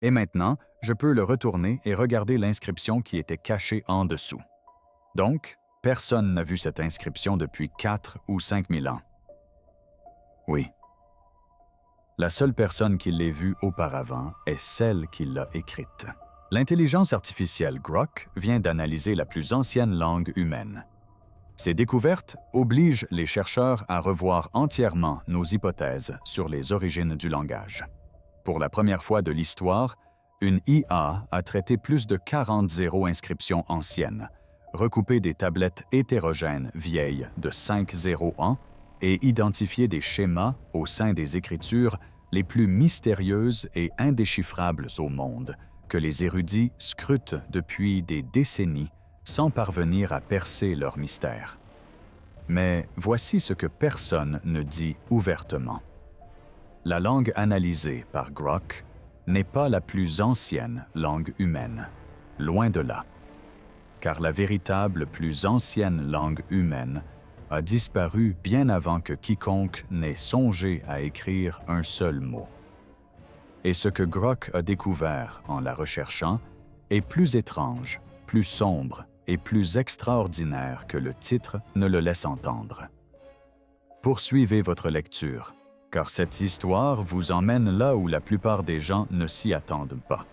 Et maintenant, je peux le retourner et regarder l'inscription qui était cachée en dessous. Donc, personne n'a vu cette inscription depuis 4 ou 5 000 ans. Oui. La seule personne qui l'ait vue auparavant est celle qui l'a écrite. L'intelligence artificielle Grok vient d'analyser la plus ancienne langue humaine. Ces découvertes obligent les chercheurs à revoir entièrement nos hypothèses sur les origines du langage. Pour la première fois de l'histoire, une IA a traité plus de 40 zéro-inscriptions anciennes, recoupé des tablettes hétérogènes vieilles de 5 0 ans et identifié des schémas au sein des écritures les plus mystérieuses et indéchiffrables au monde, que les érudits scrutent depuis des décennies sans parvenir à percer leur mystère. Mais voici ce que personne ne dit ouvertement. La langue analysée par Grok n'est pas la plus ancienne langue humaine, loin de là. Car la véritable plus ancienne langue humaine a disparu bien avant que quiconque n'ait songé à écrire un seul mot. Et ce que Grok a découvert en la recherchant est plus étrange, plus sombre et plus extraordinaire que le titre ne le laisse entendre. Poursuivez votre lecture, car cette histoire vous emmène là où la plupart des gens ne s'y attendent pas.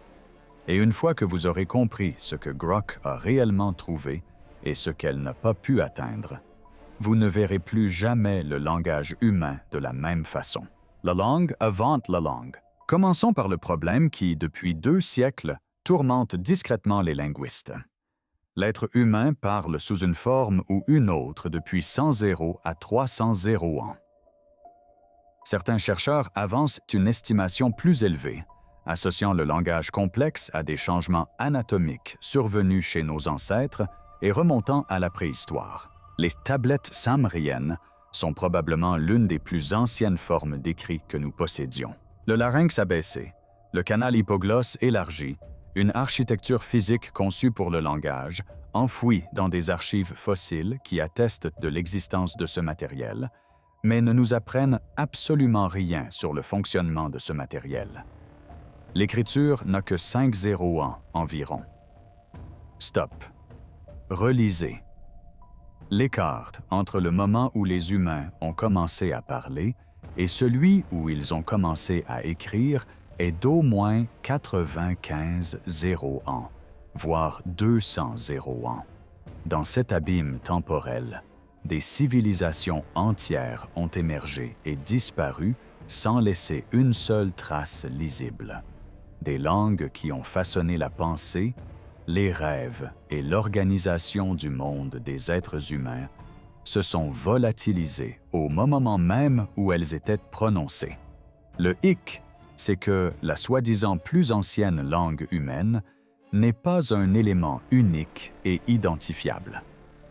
Et une fois que vous aurez compris ce que Grok a réellement trouvé et ce qu'elle n'a pas pu atteindre, vous ne verrez plus jamais le langage humain de la même façon. La langue avant la langue. Commençons par le problème qui, depuis 2 siècles, tourmente discrètement les linguistes. L'être humain parle sous une forme ou une autre depuis 100 0 à 300 0 ans. Certains chercheurs avancent une estimation plus élevée, associant le langage complexe à des changements anatomiques survenus chez nos ancêtres et remontant à la préhistoire. Les tablettes samriennes sont probablement l'une des plus anciennes formes d'écrit que nous possédions. Le larynx abaissé, le canal hypoglosse élargi, une architecture physique conçue pour le langage, enfouie dans des archives fossiles qui attestent de l'existence de ce matériel, mais ne nous apprennent absolument rien sur le fonctionnement de ce matériel. L'écriture n'a que 5 0 ans environ. Stop. Relisez. L'écart entre le moment où les humains ont commencé à parler et celui où ils ont commencé à écrire est d'au moins 95 0 ans, voire 200 0 ans. Dans cet abîme temporel, des civilisations entières ont émergé et disparu sans laisser une seule trace lisible. Des langues qui ont façonné la pensée, les rêves et l'organisation du monde des êtres humains se sont volatilisées au moment même où elles étaient prononcées. Le hic, c'est que la soi-disant plus ancienne langue humaine n'est pas un élément unique et identifiable.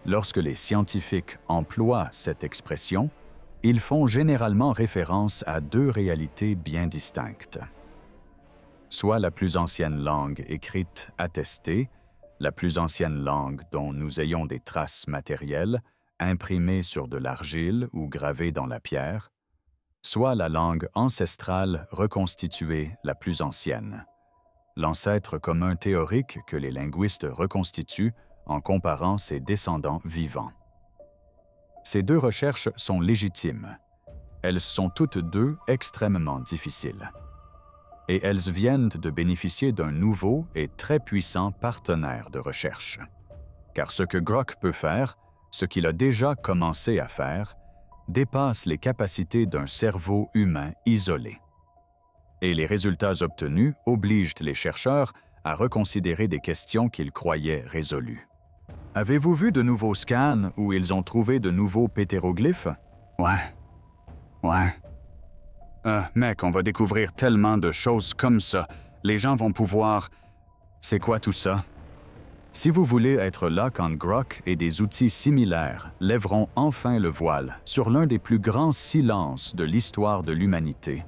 Lorsque les scientifiques emploient cette expression, ils font généralement référence à 2 réalités bien distinctes. Soit la plus ancienne langue écrite attestée, la plus ancienne langue dont nous ayons des traces matérielles, imprimées sur de l'argile ou gravées dans la pierre, soit la langue ancestrale reconstituée la plus ancienne, l'ancêtre commun théorique que les linguistes reconstituent en comparant ses descendants vivants. Ces 2 recherches sont légitimes. Elles sont toutes 2 extrêmement difficiles. Et elles viennent de bénéficier d'un nouveau et très puissant partenaire de recherche. Car ce que Grok peut faire, ce qu'il a déjà commencé à faire, dépasse les capacités d'un cerveau humain isolé. Et les résultats obtenus obligent les chercheurs à reconsidérer des questions qu'ils croyaient résolues. Avez-vous vu de nouveaux scans où ils ont trouvé de nouveaux pétéroglyphes? Ouais. Mec, on va découvrir tellement de choses comme ça. Les gens vont pouvoir... C'est quoi tout ça? Si vous voulez être là quand Grok et des outils similaires lèveront enfin le voile sur l'un des plus grands silences de l'histoire de l'humanité,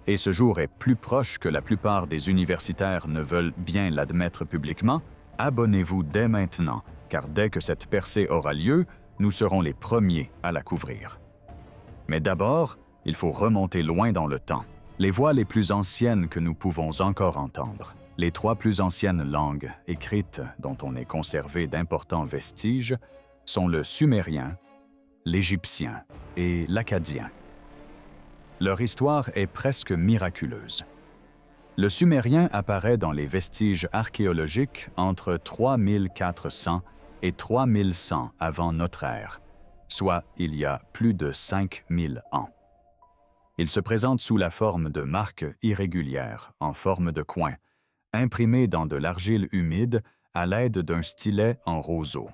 et ce jour est plus proche que la plupart des universitaires ne veulent bien l'admettre publiquement, abonnez-vous dès maintenant, car dès que cette percée aura lieu, nous serons les premiers à la couvrir. Mais d'abord, il faut remonter loin dans le temps. Les voix les plus anciennes que nous pouvons encore entendre, les 3 plus anciennes langues écrites dont on ait conservé d'importants vestiges, sont le sumérien, l'égyptien et l'akkadien. Leur histoire est presque miraculeuse. Le sumérien apparaît dans les vestiges archéologiques entre 3400 et 3100 avant notre ère, soit il y a plus de 5000 ans. Il se présente sous la forme de marques irrégulières, en forme de coin, imprimées dans de l'argile humide à l'aide d'un stylet en roseau.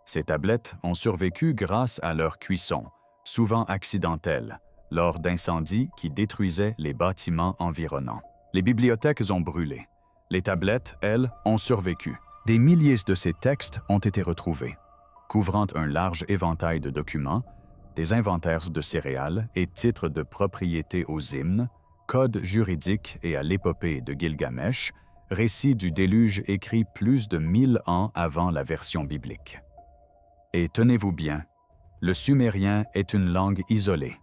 Ces tablettes ont survécu grâce à leur cuisson, souvent accidentelle, lors d'incendies qui détruisaient les bâtiments environnants. Les bibliothèques ont brûlé. Les tablettes, elles, ont survécu. Des milliers de ces textes ont été retrouvés, couvrant un large éventail de documents, des inventaires de céréales et titres de propriété aux hymnes, codes juridiques et à l'épopée de Gilgamesh, récit du déluge écrit plus de 1000 ans avant la version biblique. Et tenez-vous bien, le sumérien est une langue isolée.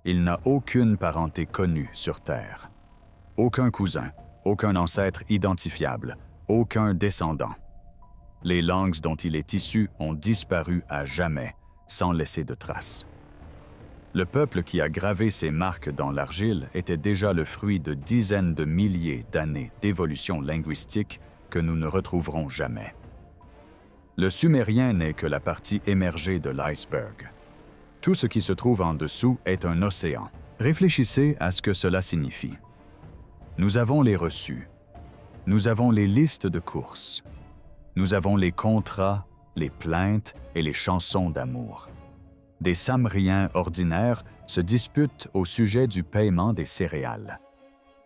Il n'a aucune parenté connue sur Terre. Aucun cousin, aucun ancêtre identifiable, aucun descendant. Les langues dont il est issu ont disparu à jamais, sans laisser de traces. Le peuple qui a gravé ces marques dans l'argile était déjà le fruit de dizaines de milliers d'années d'évolution linguistique que nous ne retrouverons jamais. Le sumérien n'est que la partie émergée de l'iceberg. Tout ce qui se trouve en dessous est un océan. Réfléchissez à ce que cela signifie. Nous avons les reçus. Nous avons les listes de courses. Nous avons les contrats, les plaintes et les chansons d'amour. Des Samriens ordinaires se disputent au sujet du paiement des céréales.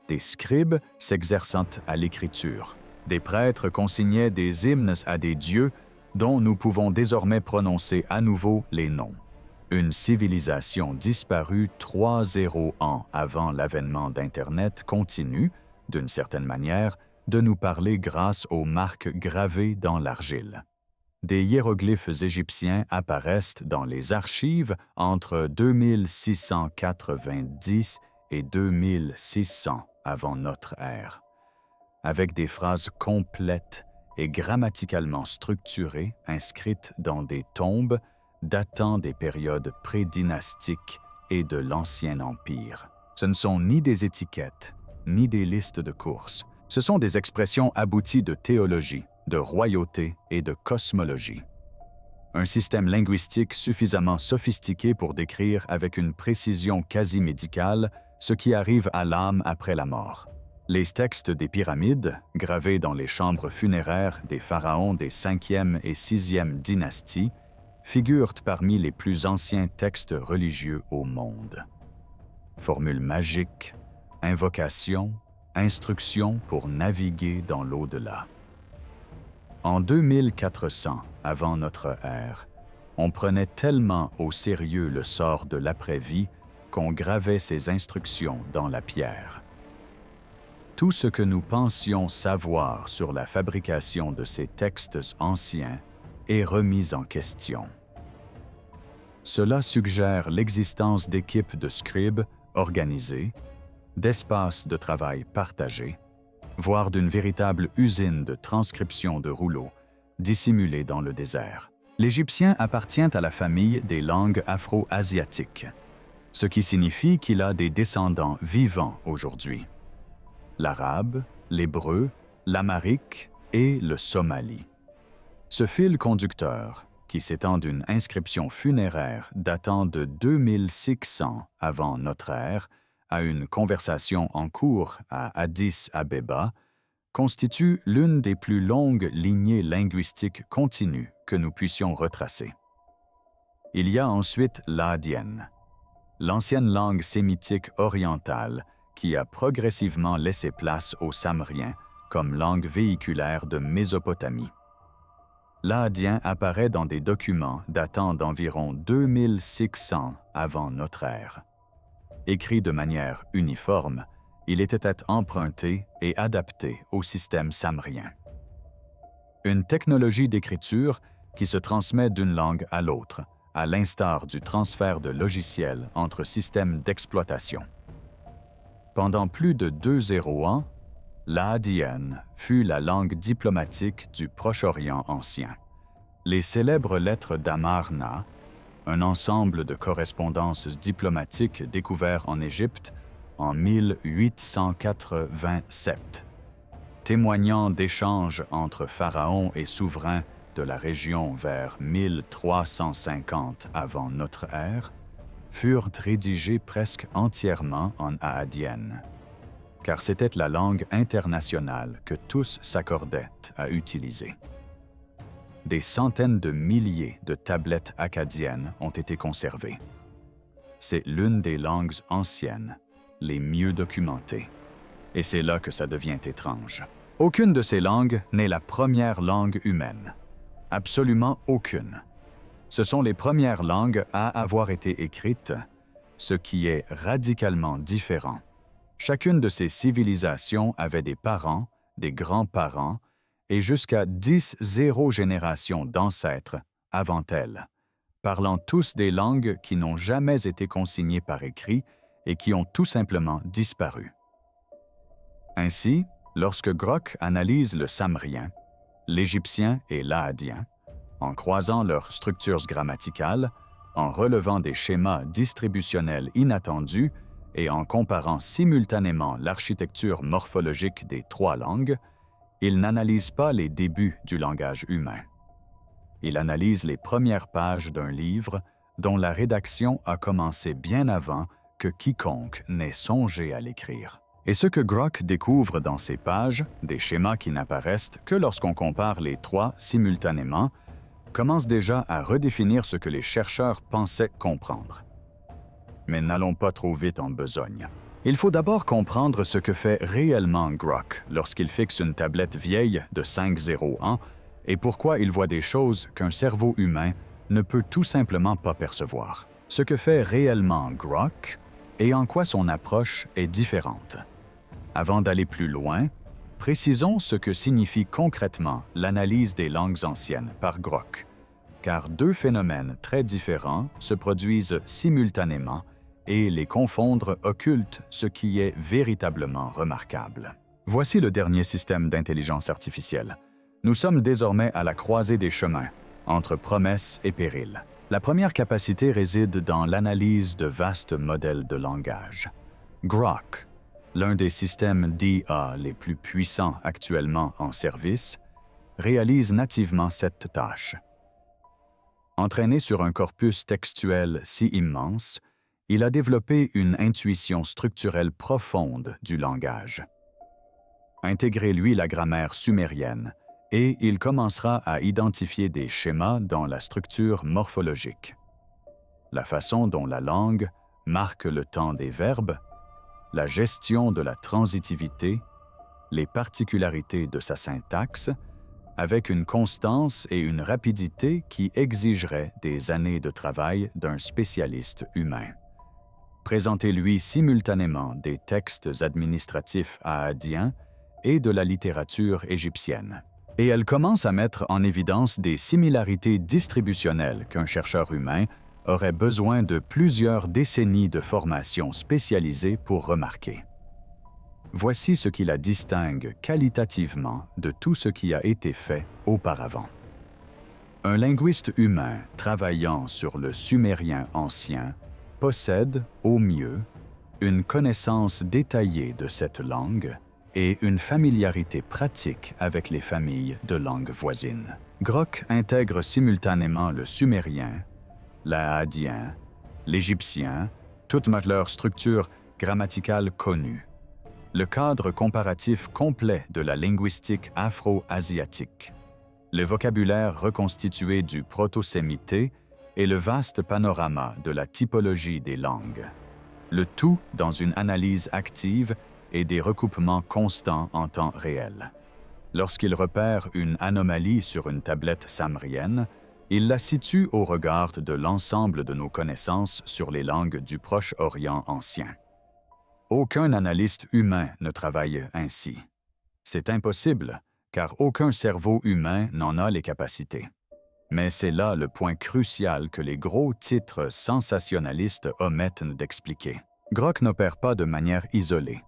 Des scribes s'exerçant à l'écriture. Des prêtres consignaient des hymnes à des dieux dont nous pouvons désormais prononcer à nouveau les noms. Une civilisation disparue 30 ans avant l'avènement d'Internet continue, d'une certaine manière, de nous parler grâce aux marques gravées dans l'argile. Des hiéroglyphes égyptiens apparaissent dans les archives entre 2690 et 2600 avant notre ère, avec des phrases complètes et grammaticalement structurées inscrites dans des tombes datant des périodes pré-dynastiques et de l'Ancien Empire. Ce ne sont ni des étiquettes, ni des listes de courses. Ce sont des expressions abouties de théologie, de royauté et de cosmologie. Un système linguistique suffisamment sophistiqué pour décrire avec une précision quasi médicale ce qui arrive à l'âme après la mort. Les textes des pyramides, gravés dans les chambres funéraires des pharaons des 5e et 6e dynasties, figurent parmi les plus anciens textes religieux au monde. Formules magiques, invocations, instructions pour naviguer dans l'au-delà. En 2400 avant notre ère, on prenait tellement au sérieux le sort de l'après-vie qu'on gravait ces instructions dans la pierre. Tout ce que nous pensions savoir sur la fabrication de ces textes anciens est remis en question. Cela suggère l'existence d'équipes de scribes organisées, d'espaces de travail partagés, voire d'une véritable usine de transcription de rouleaux, dissimulée dans le désert. L'Égyptien appartient à la famille des langues afro-asiatiques, ce qui signifie qu'il a des descendants vivants aujourd'hui. L'arabe, l'hébreu, l'amharique et le somali. Ce fil conducteur, qui s'étend d'une inscription funéraire datant de 2600 avant notre ère à une conversation en cours à Addis Abeba, constitue l'une des plus longues lignées linguistiques continues que nous puissions retracer. Il y a ensuite l'Adienne, l'ancienne langue sémitique orientale qui a progressivement laissé place au samrien comme langue véhiculaire de Mésopotamie. L'Adien apparaît dans des documents datant d'environ 2600 avant notre ère. Écrit de manière uniforme, il était emprunté et adapté au système samrien. Une technologie d'écriture qui se transmet d'une langue à l'autre, à l'instar du transfert de logiciels entre systèmes d'exploitation. Pendant plus de 2 ans, l'Aadienne fut la langue diplomatique du Proche-Orient ancien. Les célèbres lettres d'Amarna, un ensemble de correspondances diplomatiques découvertes en Égypte en 1887, témoignant d'échanges entre pharaons et souverains de la région vers 1350 avant notre ère, furent rédigées presque entièrement en aadienne, car c'était la langue internationale que tous s'accordaient à utiliser. Des centaines de milliers de tablettes akkadiennes ont été conservées. C'est l'une des langues anciennes les mieux documentées. Et c'est là que ça devient étrange. Aucune de ces langues n'est la première langue humaine. Absolument aucune. Ce sont les premières langues à avoir été écrites, ce qui est radicalement différent. Chacune de ces civilisations avait des parents, des grands-parents, et jusqu'à 10 générations d'ancêtres avant elle, parlant tous des langues qui n'ont jamais été consignées par écrit et qui ont tout simplement disparu. Ainsi, lorsque Grok analyse le samrien, l'égyptien et l'aadien, en croisant leurs structures grammaticales, en relevant des schémas distributionnels inattendus et en comparant simultanément l'architecture morphologique des trois langues, il n'analyse pas les débuts du langage humain. Il analyse les premières pages d'un livre dont la rédaction a commencé bien avant que quiconque n'ait songé à l'écrire. Et ce que Grok découvre dans ces pages, des schémas qui n'apparaissent que lorsqu'on compare les trois simultanément, commence déjà à redéfinir ce que les chercheurs pensaient comprendre. Mais n'allons pas trop vite en besogne. Il faut d'abord comprendre ce que fait réellement Grok lorsqu'il fixe une tablette vieille de 5-0 ans et pourquoi il voit des choses qu'un cerveau humain ne peut tout simplement pas percevoir. Ce que fait réellement Grok et en quoi son approche est différente. Avant d'aller plus loin, précisons ce que signifie concrètement l'analyse des langues anciennes par Grok, car deux phénomènes très différents se produisent simultanément et les confondre occulte ce qui est véritablement remarquable. Voici le dernier système d'intelligence artificielle. Nous sommes désormais à la croisée des chemins, entre promesses et périls. La première capacité réside dans l'analyse de vastes modèles de langage. Grok, l'un des systèmes d'IA les plus puissants actuellement en service, réalise nativement cette tâche. Entraîné sur un corpus textuel si immense, il a développé une intuition structurelle profonde du langage. Intégrez-lui la grammaire sumérienne et il commencera à identifier des schémas dans la structure morphologique. La façon dont la langue marque le temps des verbes, la gestion de la transitivité, les particularités de sa syntaxe, avec une constance et une rapidité qui exigeraient des années de travail d'un spécialiste humain. Présentez-lui simultanément des textes administratifs aadiens et de la littérature égyptienne. Et elle commence à mettre en évidence des similarités distributionnelles qu'un chercheur humain aurait besoin de plusieurs décennies de formation spécialisée pour remarquer. Voici ce qui la distingue qualitativement de tout ce qui a été fait auparavant. Un linguiste humain travaillant sur le sumérien ancien possède, au mieux, une connaissance détaillée de cette langue et une familiarité pratique avec les familles de langues voisines. Grok intègre simultanément le sumérien, l'aadien, l'égyptien, toute leur structure grammaticale connue, le cadre comparatif complet de la linguistique afro-asiatique, le vocabulaire reconstitué du proto-sémité et le vaste panorama de la typologie des langues, le tout dans une analyse active et des recoupements constants en temps réel. Lorsqu'il repère une anomalie sur une tablette samrienne, il la situe au regard de l'ensemble de nos connaissances sur les langues du Proche-Orient ancien. Aucun analyste humain ne travaille ainsi. C'est impossible, car aucun cerveau humain n'en a les capacités. Mais c'est là le point crucial que les gros titres sensationnalistes omettent d'expliquer. Grok n'opère pas de manière isolée.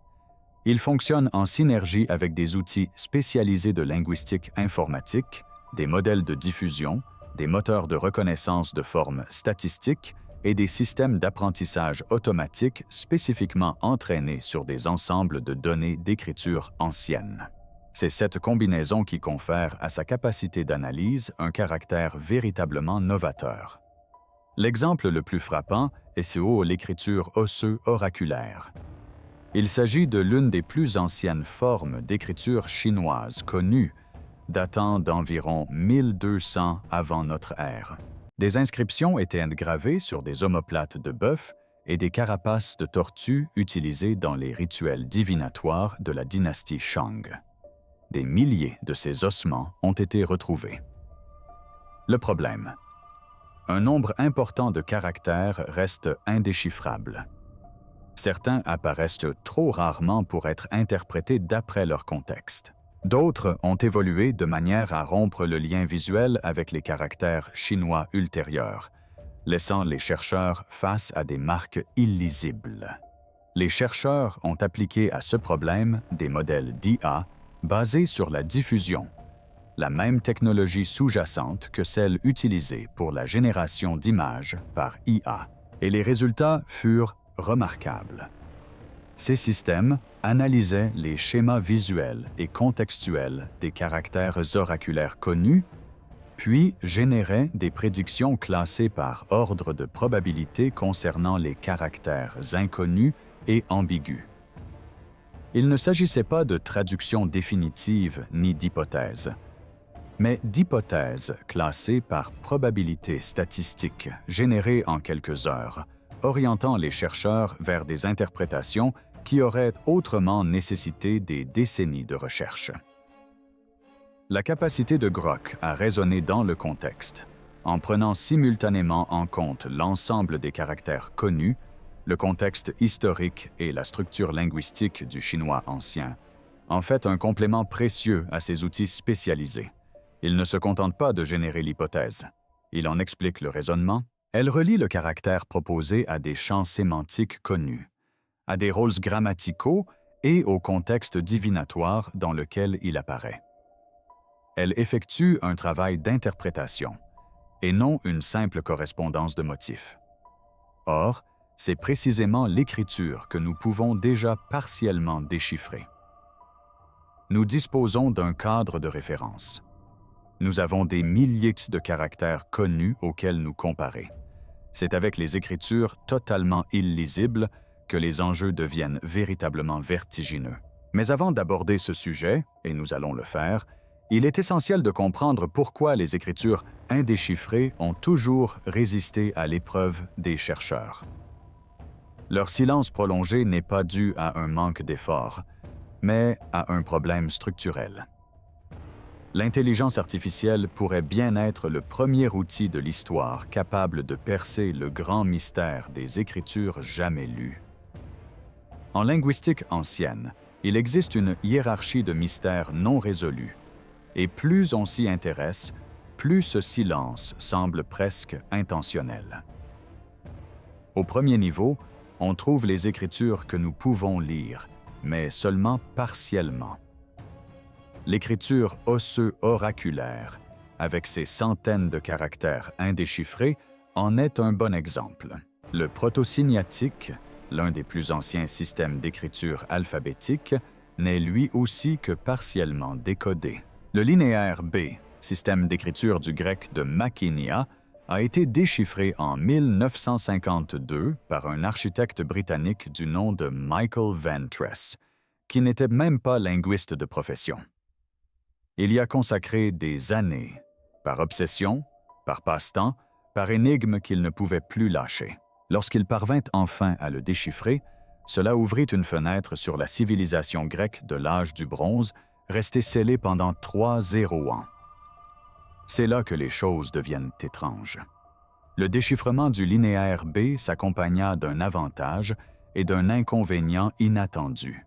Il fonctionne en synergie avec des outils spécialisés de linguistique informatique, des modèles de diffusion, des moteurs de reconnaissance de formes statistiques et des systèmes d'apprentissage automatique spécifiquement entraînés sur des ensembles de données d'écriture anciennes. C'est cette combinaison qui confère à sa capacité d'analyse un caractère véritablement novateur. L'exemple le plus frappant est celui de l'écriture osseux-oraculaire. Il s'agit de l'une des plus anciennes formes d'écriture chinoise connues, datant d'environ 1200 avant notre ère. Des inscriptions étaient gravées sur des omoplates de bœuf et des carapaces de tortues utilisées dans les rituels divinatoires de la dynastie Shang. Des milliers de ces ossements ont été retrouvés. Le problème: un nombre important de caractères reste indéchiffrable. Certains apparaissent trop rarement pour être interprétés d'après leur contexte. D'autres ont évolué de manière à rompre le lien visuel avec les caractères chinois ultérieurs, laissant les chercheurs face à des marques illisibles. Les chercheurs ont appliqué à ce problème des modèles d'IA basés sur la diffusion, la même technologie sous-jacente que celle utilisée pour la génération d'images par IA, et les résultats furent remarquables. Ces systèmes analysaient les schémas visuels et contextuels des caractères oraculaires connus, puis généraient des prédictions classées par ordre de probabilité concernant les caractères inconnus et ambigus. Il ne s'agissait pas de traduction définitive ni d'hypothèse, mais d'hypothèses classées par probabilité statistique générées en quelques heures, orientant les chercheurs vers des interprétations qui auraient autrement nécessité des décennies de recherche. La capacité de Grok à raisonner dans le contexte, en prenant simultanément en compte l'ensemble des caractères connus, le contexte historique et la structure linguistique du chinois ancien, en fait un complément précieux à ces outils spécialisés. Il ne se contente pas de générer l'hypothèse. Il en explique le raisonnement. Elle relie le caractère proposé à des champs sémantiques connus, à des rôles grammaticaux et au contexte divinatoire dans lequel il apparaît. Elle effectue un travail d'interprétation, et non une simple correspondance de motifs. Or, c'est précisément l'écriture que nous pouvons déjà partiellement déchiffrer. Nous disposons d'un cadre de référence. Nous avons des milliers de caractères connus auxquels nous comparer. C'est avec les écritures totalement illisibles que les enjeux deviennent véritablement vertigineux. Mais avant d'aborder ce sujet, et nous allons le faire, il est essentiel de comprendre pourquoi les écritures indéchiffrées ont toujours résisté à l'épreuve des chercheurs. Leur silence prolongé n'est pas dû à un manque d'effort, mais à un problème structurel. L'intelligence artificielle pourrait bien être le premier outil de l'histoire capable de percer le grand mystère des écritures jamais lues. En linguistique ancienne, il existe une hiérarchie de mystères non résolus, et plus on s'y intéresse, plus ce silence semble presque intentionnel. Au premier niveau, on trouve les écritures que nous pouvons lire, mais seulement partiellement. L'écriture osseux-oraculaire, avec ses centaines de caractères indéchiffrés, en est un bon exemple. Le proto-signatique, l'un des plus anciens systèmes d'écriture alphabétique, n'est lui aussi que partiellement décodé. Le linéaire B, système d'écriture du grec de Makinia, a été déchiffré en 1952 par un architecte britannique du nom de Michael Ventress, qui n'était même pas linguiste de profession. Il y a consacré des années, par obsession, par passe-temps, par énigme qu'il ne pouvait plus lâcher. Lorsqu'il parvint enfin à le déchiffrer, cela ouvrit une fenêtre sur la civilisation grecque de l'âge du bronze, restée scellée pendant 3 ans. C'est là que les choses deviennent étranges. Le déchiffrement du linéaire B s'accompagna d'un avantage et d'un inconvénient inattendu.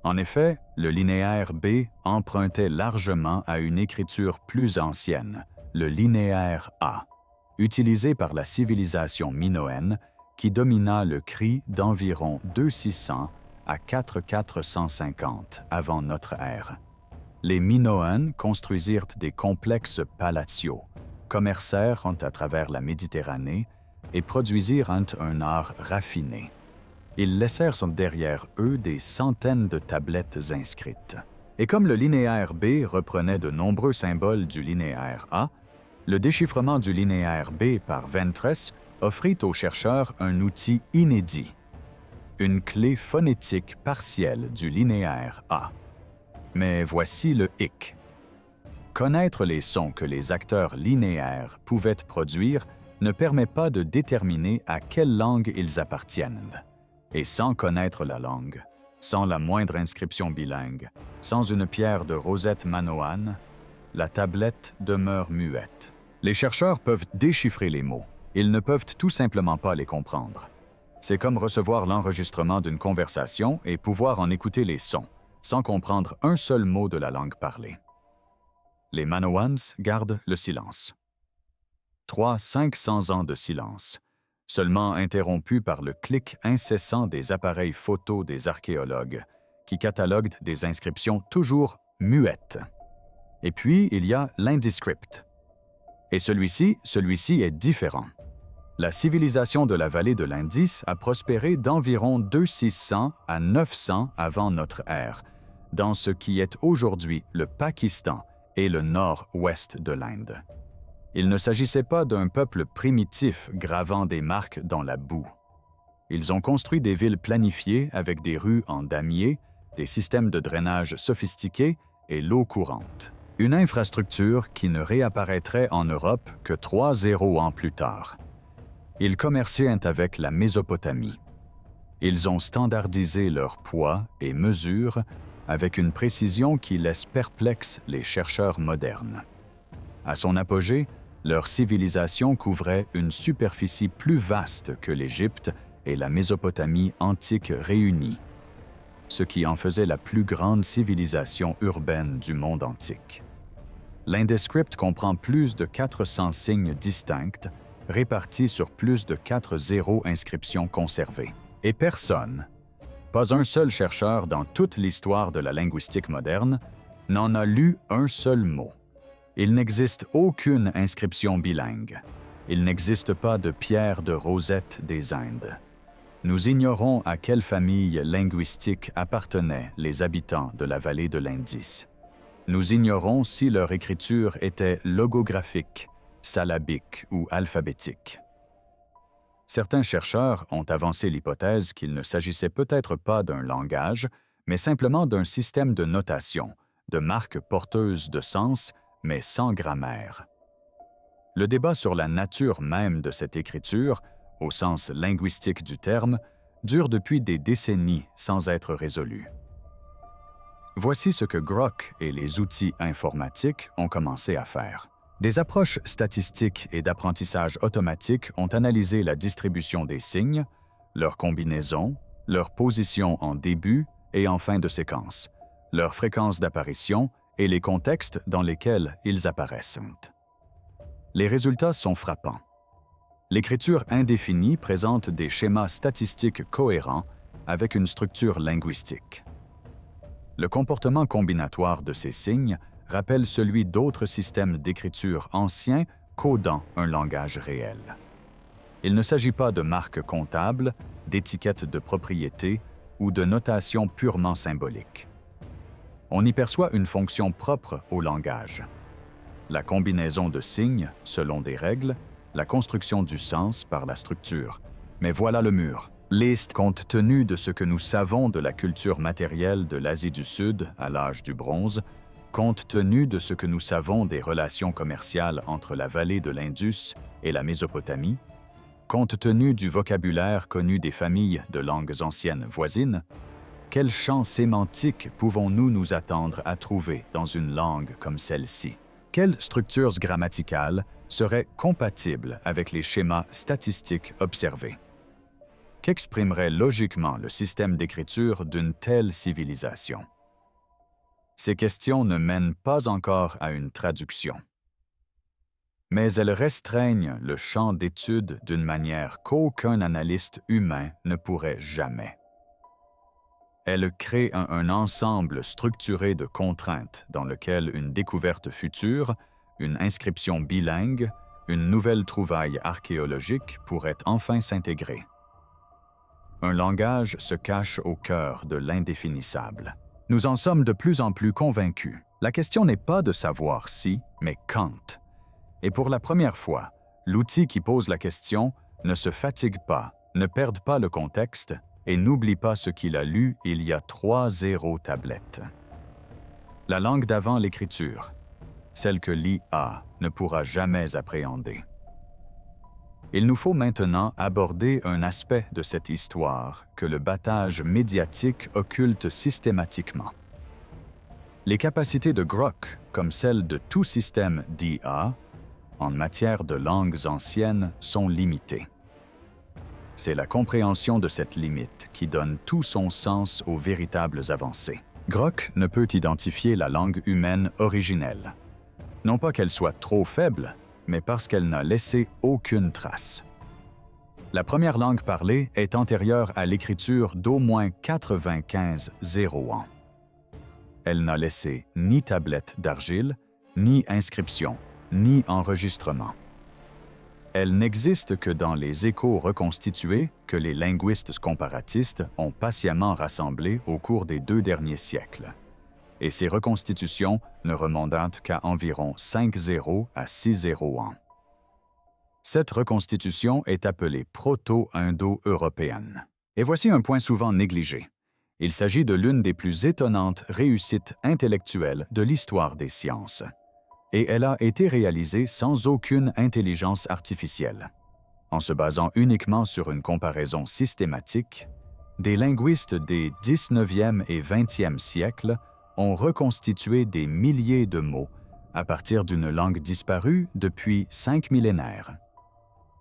En effet, le linéaire B empruntait largement à une écriture plus ancienne, le linéaire A, utilisé par la civilisation minoenne, qui domina le cri d'environ 2600 à 4450 avant notre ère. Les Minoens construisirent des complexes palatiaux, commercèrent à travers la Méditerranée et produisirent un art raffiné. Ils laissèrent derrière eux des centaines de tablettes inscrites. Et comme le linéaire B reprenait de nombreux symboles du linéaire A, le déchiffrement du linéaire B par Ventress offrit aux chercheurs un outil inédit, une clé phonétique partielle du linéaire A. Mais voici le hic. Connaître les sons que les acteurs linéaires pouvaient produire ne permet pas de déterminer à quelle langue ils appartiennent. Et sans connaître la langue, sans la moindre inscription bilingue, sans une pierre de Rosette Manoan, la tablette demeure muette. Les chercheurs peuvent déchiffrer les mots, ils ne peuvent tout simplement pas les comprendre. C'est comme recevoir l'enregistrement d'une conversation et pouvoir en écouter les sons, sans comprendre un seul mot de la langue parlée. Les Manoans gardent le silence. 500 ans de silence, seulement interrompu par le clic incessant des appareils photo des archéologues, qui cataloguent des inscriptions toujours muettes. Et puis, il y a l'Indescript. Et celui-ci est différent. La civilisation de la vallée de l'Indus a prospéré d'environ 2600 à 900 avant notre ère, dans ce qui est aujourd'hui le Pakistan et le nord-ouest de l'Inde. Il ne s'agissait pas d'un peuple primitif gravant des marques dans la boue. Ils ont construit des villes planifiées avec des rues en damier, des systèmes de drainage sophistiqués et l'eau courante. Une infrastructure qui ne réapparaîtrait en Europe que 3 ans plus tard. Ils commerçaient avec la Mésopotamie. Ils ont standardisé leur poids et mesures avec une précision qui laisse perplexes les chercheurs modernes. À son apogée, leur civilisation couvrait une superficie plus vaste que l'Égypte et la Mésopotamie antique réunies, ce qui en faisait la plus grande civilisation urbaine du monde antique. L'Indescript comprend plus de 400 signes distincts, répartis sur plus de 4 inscriptions conservées. Et personne, pas un seul chercheur dans toute l'histoire de la linguistique moderne, n'en a lu un seul mot. Il n'existe aucune inscription bilingue. Il n'existe pas de pierre de Rosette des Indes. Nous ignorons à quelle famille linguistique appartenaient les habitants de la vallée de l'Indus. Nous ignorons si leur écriture était logographique, syllabique ou alphabétique. Certains chercheurs ont avancé l'hypothèse qu'il ne s'agissait peut-être pas d'un langage, mais simplement d'un système de notation, de marques porteuses de sens, mais sans grammaire. Le débat sur la nature même de cette écriture, au sens linguistique du terme, dure depuis des décennies sans être résolu. Voici ce que Grok et les outils informatiques ont commencé à faire. Des approches statistiques et d'apprentissage automatique ont analysé la distribution des signes, leur combinaison, leur position en début et en fin de séquence, leur fréquence d'apparition et les contextes dans lesquels ils apparaissent. Les résultats sont frappants. L'écriture indéfinie présente des schémas statistiques cohérents avec une structure linguistique. Le comportement combinatoire de ces signes rappelle celui d'autres systèmes d'écriture anciens codant un langage réel. Il ne s'agit pas de marques comptables, d'étiquettes de propriété ou de notations purement symboliques. On y perçoit une fonction propre au langage. La combinaison de signes selon des règles, la construction du sens par la structure. Mais voilà le mur. Liste compte tenu de ce que nous savons de la culture matérielle de l'Asie du Sud à l'âge du bronze, compte tenu de ce que nous savons des relations commerciales entre la vallée de l'Indus et la Mésopotamie, compte tenu du vocabulaire connu des familles de langues anciennes voisines, quel champ sémantique pouvons-nous nous attendre à trouver dans une langue comme celle-ci? Quelles structures grammaticales seraient compatibles avec les schémas statistiques observés? Qu'exprimerait logiquement le système d'écriture d'une telle civilisation? Ces questions ne mènent pas encore à une traduction. mais elles restreignent le champ d'étude d'une manière qu'aucun analyste humain ne pourrait jamais. Elles créent un ensemble structuré de contraintes dans lequel une découverte future, une inscription bilingue, une nouvelle trouvaille archéologique pourrait enfin s'intégrer. Un langage se cache au cœur de l'indéfinissable. Nous en sommes de plus en plus convaincus. La question n'est pas de savoir si, mais quand. Et pour la première fois, l'outil qui pose la question ne se fatigue pas, ne perd pas le contexte et n'oublie pas ce qu'il a lu il y a 3 tablettes. La langue d'avant l'écriture, celle que l'IA ne pourra jamais appréhender. Il nous faut maintenant aborder un aspect de cette histoire que le battage médiatique occulte systématiquement. Les capacités de Grok, comme celles de tout système d'IA, en matière de langues anciennes, sont limitées. C'est la compréhension de cette limite qui donne tout son sens aux véritables avancées. Grok ne peut identifier la langue humaine originelle. Non pas qu'elle soit trop faible, mais parce qu'elle n'a laissé aucune trace. La première langue parlée est antérieure à l'écriture d'au moins 95 ans. Elle n'a laissé ni tablette d'argile, ni inscription, ni enregistrement. Elle n'existe que dans les échos reconstitués que les linguistes comparatistes ont patiemment rassemblés au cours des 2 derniers siècles. Et ces reconstitutions ne remontent qu'à environ 5 à 6 ans. Cette reconstitution est appelée proto-indo-européenne. Et voici un point souvent négligé. Il s'agit de l'une des plus étonnantes réussites intellectuelles de l'histoire des sciences. Et elle a été réalisée sans aucune intelligence artificielle. En se basant uniquement sur une comparaison systématique, des linguistes des 19e et 20e siècles ont reconstitué des milliers de mots à partir d'une langue disparue depuis 5 millénaires.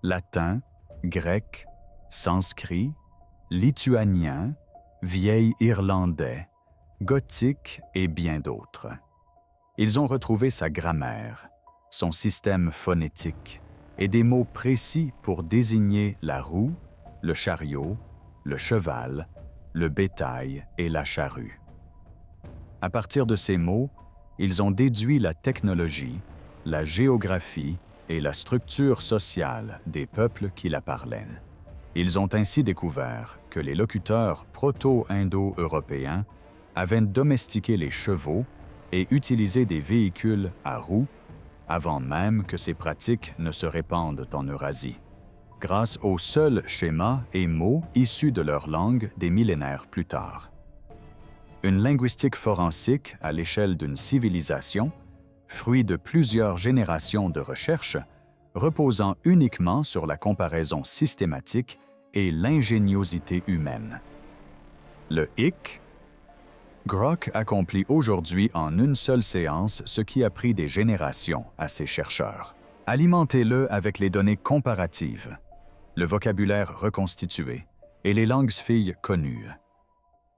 Latin, grec, sanskrit, lituanien, vieil irlandais, gothique et bien d'autres. Ils ont retrouvé sa grammaire, son système phonétique et des mots précis pour désigner la roue, le chariot, le cheval, le bétail et la charrue. À partir de ces mots, ils ont déduit la technologie, la géographie et la structure sociale des peuples qui la parlaient. Ils ont ainsi découvert que les locuteurs proto-indo-européens avaient domestiqué les chevaux et utilisé des véhicules à roues avant même que ces pratiques ne se répandent en Eurasie, grâce aux seuls schémas et mots issus de leur langue des millénaires plus tard. Une linguistique forensique à l'échelle d'une civilisation, fruit de plusieurs générations de recherche, reposant uniquement sur la comparaison systématique et l'ingéniosité humaine. Le hic, Grok accomplit aujourd'hui en une seule séance ce qui a pris des générations à ses chercheurs. Alimentez-le avec les données comparatives, le vocabulaire reconstitué et les langues filles connues,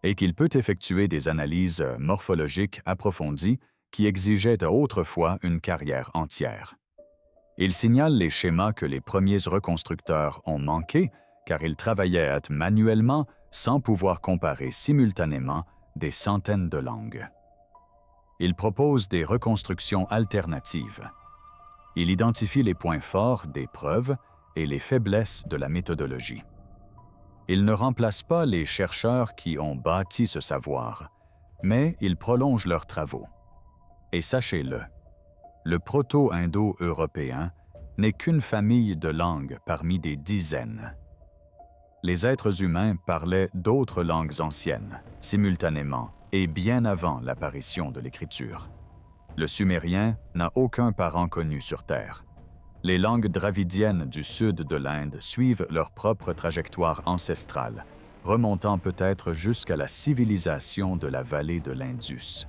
et qu'il peut effectuer des analyses morphologiques approfondies qui exigeaient autrefois une carrière entière. Il signale les schémas que les premiers reconstructeurs ont manqués car ils travaillaient manuellement sans pouvoir comparer simultanément des centaines de langues. Il propose des reconstructions alternatives. Il identifie les points forts des preuves et les faiblesses de la méthodologie. Il ne remplace pas les chercheurs qui ont bâti ce savoir, mais il prolonge leurs travaux. Et sachez-le, le proto-indo-européen n'est qu'une famille de langues parmi des dizaines. Les êtres humains parlaient d'autres langues anciennes, simultanément et bien avant l'apparition de l'écriture. Le sumérien n'a aucun parent connu sur Terre. Les langues dravidiennes du sud de l'Inde suivent leur propre trajectoire ancestrale, remontant peut-être jusqu'à la civilisation de la vallée de l'Indus.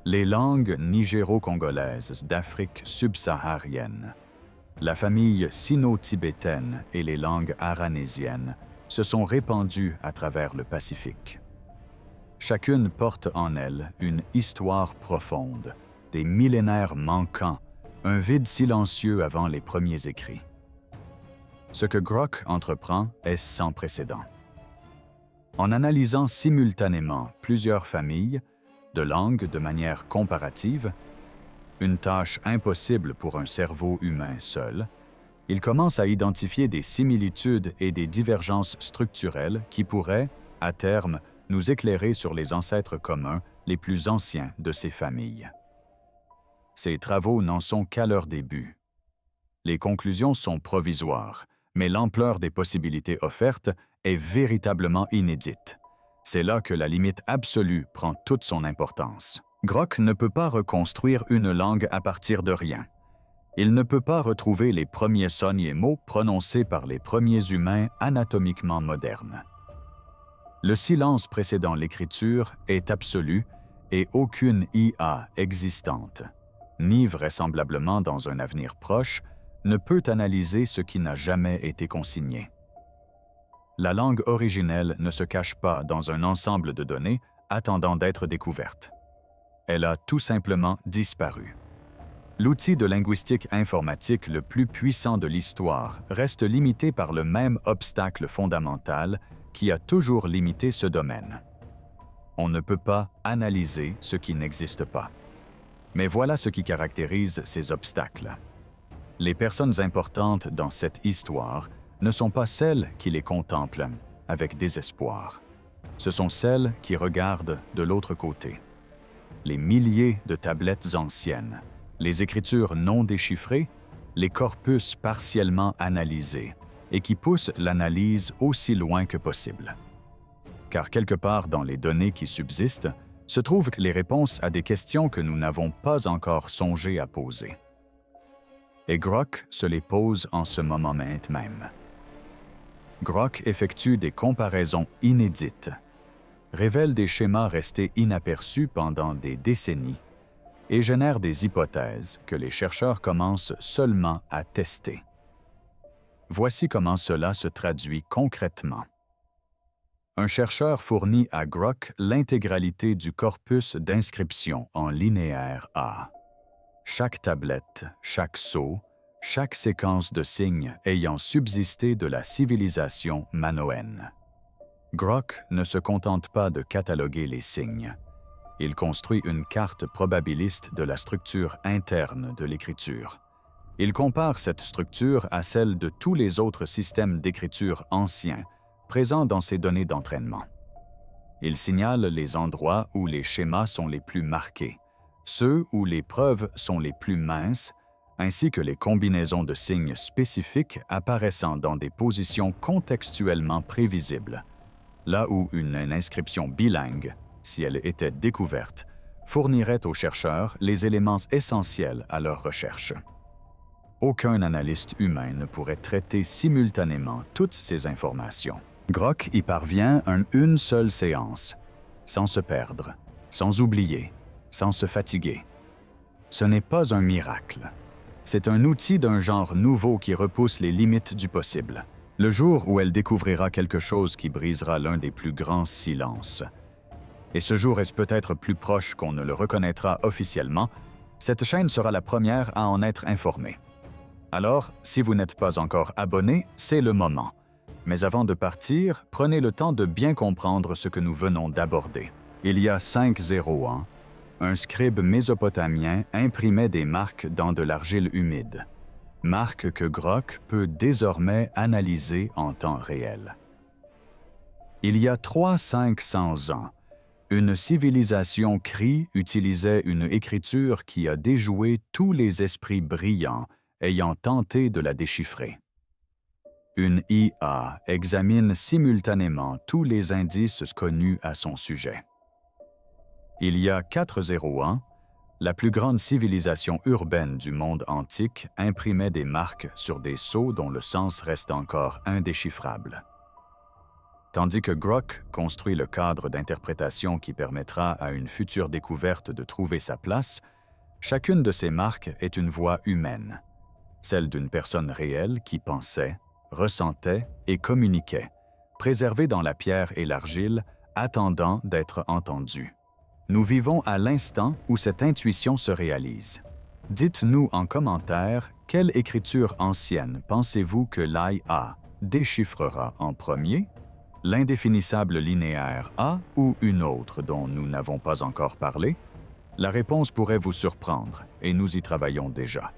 Les langues nigéro-congolaises d'Afrique subsaharienne, la famille sino-tibétaine et les langues aranésiennes se sont répandues à travers le Pacifique. Chacune porte en elle une histoire profonde, des millénaires manquants, un vide silencieux avant les premiers écrits. Ce que Grok entreprend est sans précédent. En analysant simultanément plusieurs familles de langues de manière comparative, une tâche impossible pour un cerveau humain seul, il commence à identifier des similitudes et des divergences structurelles qui pourraient, à terme, nous éclairer sur les ancêtres communs les plus anciens de ces familles. Ces travaux n'en sont qu'à leur début. Les conclusions sont provisoires, mais l'ampleur des possibilités offertes est véritablement inédite. C'est là que la limite absolue prend toute son importance. Grok ne peut pas reconstruire une langue à partir de rien. Il ne peut pas retrouver les premiers sons et mots prononcés par les premiers humains anatomiquement modernes. Le silence précédant l'écriture est absolu et aucune IA existante, ni vraisemblablement dans un avenir proche, ne peut analyser ce qui n'a jamais été consigné. La langue originelle ne se cache pas dans un ensemble de données attendant d'être découverte. Elle a tout simplement disparu. L'outil de linguistique informatique le plus puissant de l'histoire reste limité par le même obstacle fondamental qui a toujours limité ce domaine. On ne peut pas analyser ce qui n'existe pas. Mais voilà ce qui caractérise ces obstacles. Les personnes importantes dans cette histoire ne sont pas celles qui les contemplent avec désespoir. Ce sont celles qui regardent de l'autre côté. Les milliers de tablettes anciennes, les écritures non déchiffrées, les corpus partiellement analysés et qui poussent l'analyse aussi loin que possible. Car quelque part dans les données qui subsistent se trouvent les réponses à des questions que nous n'avons pas encore songé à poser. Et Grok se les pose en ce moment même. Grok effectue des comparaisons inédites, révèle des schémas restés inaperçus pendant des décennies et génère des hypothèses que les chercheurs commencent seulement à tester. Voici comment cela se traduit concrètement. Un chercheur fournit à Grok l'intégralité du corpus d'inscription en linéaire A. Chaque tablette, chaque sceau, chaque séquence de signes ayant subsisté de la civilisation manoenne. Grok ne se contente pas de cataloguer les signes. Il construit une carte probabiliste de la structure interne de l'écriture. Il compare cette structure à celle de tous les autres systèmes d'écriture anciens présents dans ses données d'entraînement. Il signale les endroits où les schémas sont les plus marqués, ceux où les preuves sont les plus minces, ainsi que les combinaisons de signes spécifiques apparaissant dans des positions contextuellement prévisibles, là où une inscription bilingue, si elle était découverte, fournirait aux chercheurs les éléments essentiels à leur recherche. Aucun analyste humain ne pourrait traiter simultanément toutes ces informations. Grok y parvient en une seule séance, sans se perdre, sans oublier, sans se fatiguer. Ce n'est pas un miracle. C'est un outil d'un genre nouveau qui repousse les limites du possible. Le jour où elle découvrira quelque chose qui brisera l'un des plus grands silences. Et ce jour est peut-être plus proche qu'on ne le reconnaîtra officiellement, cette chaîne sera la première à en être informée. Alors, si vous n'êtes pas encore abonné, c'est le moment. Mais avant de partir, prenez le temps de bien comprendre ce que nous venons d'aborder. Il y a 5000 ans, un scribe mésopotamien imprimait des marques dans de l'argile humide. Marques que Grok peut désormais analyser en temps réel. Il y a 300-500 ans, une civilisation Cri utilisait une écriture qui a déjoué tous les esprits brillants ayant tenté de la déchiffrer. Une IA examine simultanément tous les indices connus à son sujet. Il y a 4000 ans, la plus grande civilisation urbaine du monde antique imprimait des marques sur des sceaux dont le sens reste encore indéchiffrable. Tandis que Grok construit le cadre d'interprétation qui permettra à une future découverte de trouver sa place, chacune de ces marques est une voix humaine, celle d'une personne réelle qui pensait, ressentait et communiquait, préservée dans la pierre et l'argile, attendant d'être entendue. Nous vivons à l'instant où cette intuition se réalise. Dites-nous en commentaire quelle écriture ancienne pensez-vous que l'IA déchiffrera en premier, l'indéfinissable linéaire A ou une autre dont nous n'avons pas encore parlé? La réponse pourrait vous surprendre et nous y travaillons déjà.